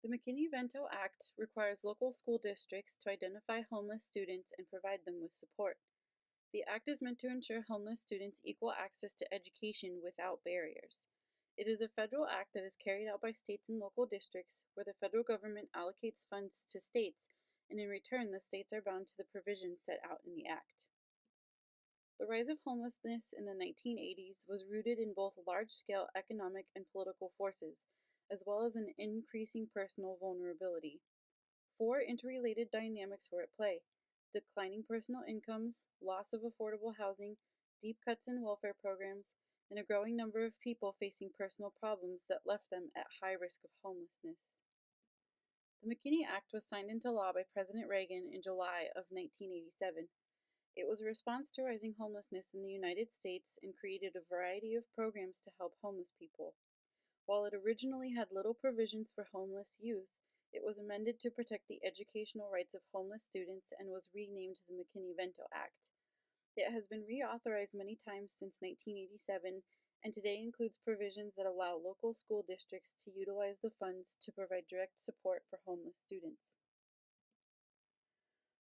The McKinney-Vento Act requires local school districts to identify homeless students and provide them with support. The act is meant to ensure homeless students equal access to education without barriers. It is a federal act that is carried out by states and local districts, where the federal government allocates funds to states, and in return, the states are bound to the provisions set out in the act. The rise of homelessness in the 1980s was rooted in both large-scale economic and political forces, as well as an increasing personal vulnerability. Four interrelated dynamics were at play: declining personal incomes, loss of affordable housing, deep cuts in welfare programs, and a growing number of people facing personal problems that left them at high risk of homelessness. The McKinney Act was signed into law by President Reagan in July of 1987. It was a response to rising homelessness in the United States and created a variety of programs to help homeless people. While it originally had little provisions for homeless youth, it was amended to protect the educational rights of homeless students and was renamed the McKinney-Vento Act. It has been reauthorized many times since 1987 and today includes provisions that allow local school districts to utilize the funds to provide direct support for homeless students.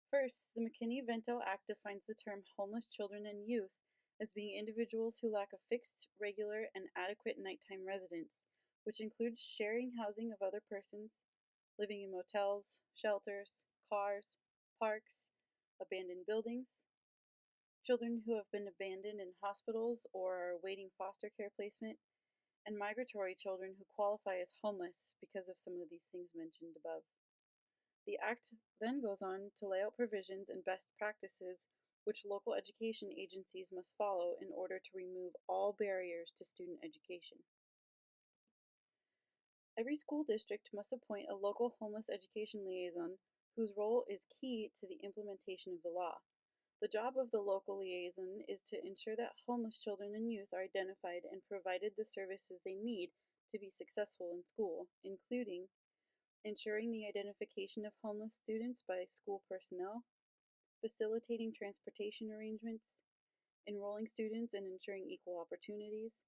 First, the McKinney-Vento Act defines the term homeless children and youth as being individuals who lack a fixed, regular, and adequate nighttime residence, which includes sharing housing of other persons, living in motels, shelters, cars, parks, abandoned buildings, children who have been abandoned in hospitals or are awaiting foster care placement, and migratory children who qualify as homeless because of some of these things mentioned above. The Act then goes on to lay out provisions and best practices which local education agencies must follow in order to remove all barriers to student education. Every school district must appoint a local homeless education liaison whose role is key to the implementation of the law. The job of the local liaison is to ensure that homeless children and youth are identified and provided the services they need to be successful in school, including ensuring the identification of homeless students by school personnel, facilitating transportation arrangements, enrolling students and ensuring equal opportunities,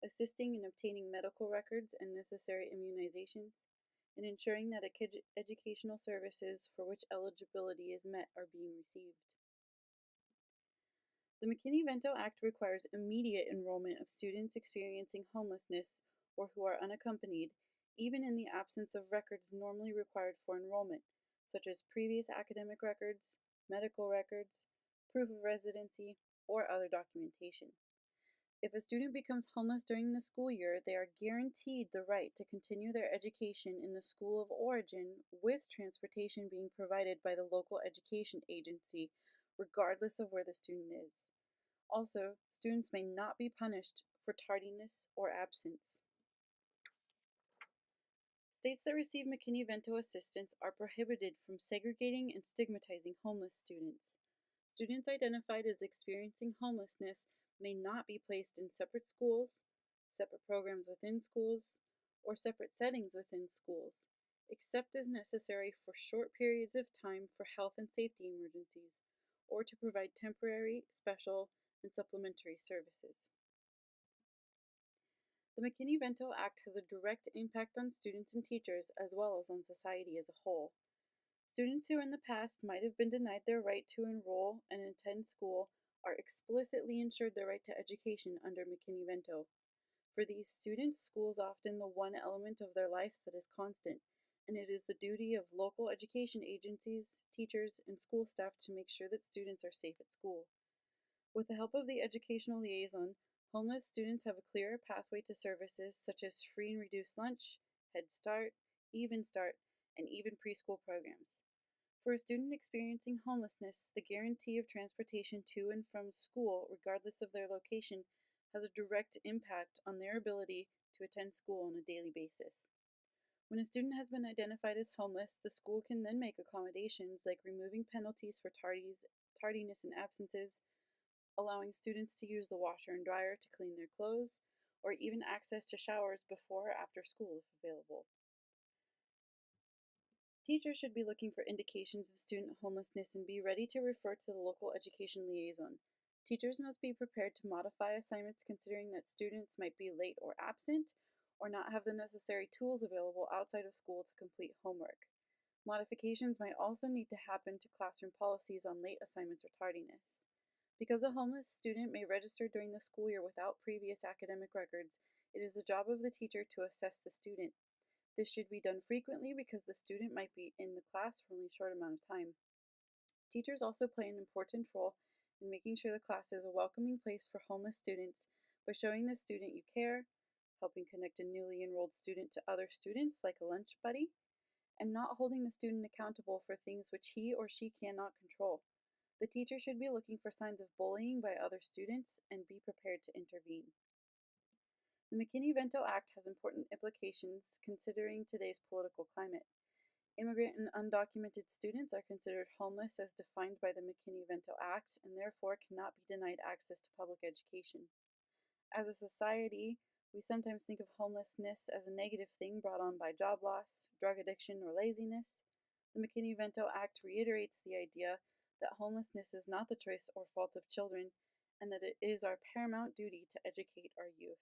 assisting in obtaining medical records and necessary immunizations, and ensuring that educational services for which eligibility is met are being received. The McKinney-Vento Act requires immediate enrollment of students experiencing homelessness or who are unaccompanied, even in the absence of records normally required for enrollment, such as previous academic records, medical records, proof of residency, or other documentation. If a student becomes homeless during the school year, they are guaranteed the right to continue their education in the school of origin, with transportation being provided by the local education agency, regardless of where the student is. Also, students may not be punished for tardiness or absence. States that receive McKinney-Vento assistance are prohibited from segregating and stigmatizing homeless students. Students identified as experiencing homelessness may not be placed in separate schools, separate programs within schools, or separate settings within schools, except as necessary for short periods of time for health and safety emergencies, or to provide temporary, special, and supplementary services. The McKinney-Vento Act has a direct impact on students and teachers as well as on society as a whole. Students who in the past might have been denied their right to enroll and attend school are explicitly ensured their right to education under McKinney-Vento. For these students, school is often the one element of their lives that is constant, and it is the duty of local education agencies, teachers, and school staff to make sure that students are safe at school. With the help of the educational liaison, homeless students have a clearer pathway to services such as free and reduced lunch, Head Start, Even Start, and even preschool programs. For a student experiencing homelessness, the guarantee of transportation to and from school, regardless of their location, has a direct impact on their ability to attend school on a daily basis. When a student has been identified as homeless, the school can then make accommodations like removing penalties for tardiness and absences, allowing students to use the washer and dryer to clean their clothes, or even access to showers before or after school if available. Teachers should be looking for indications of student homelessness and be ready to refer to the local education liaison. Teachers must be prepared to modify assignments considering that students might be late or absent, or not have the necessary tools available outside of school to complete homework. Modifications might also need to happen to classroom policies on late assignments or tardiness. Because a homeless student may register during the school year without previous academic records, it is the job of the teacher to assess the student. This should be done frequently because the student might be in the class for only a short amount of time. Teachers also play an important role in making sure the class is a welcoming place for homeless students by showing the student you care, helping connect a newly enrolled student to other students like a lunch buddy, and not holding the student accountable for things which he or she cannot control. The teacher should be looking for signs of bullying by other students and be prepared to intervene. The McKinney-Vento Act has important implications considering today's political climate. Immigrant and undocumented students are considered homeless as defined by the McKinney-Vento Act and therefore cannot be denied access to public education. As a society, we sometimes think of homelessness as a negative thing brought on by job loss, drug addiction, or laziness. The McKinney-Vento Act reiterates the idea that homelessness is not the choice or fault of children and that it is our paramount duty to educate our youth.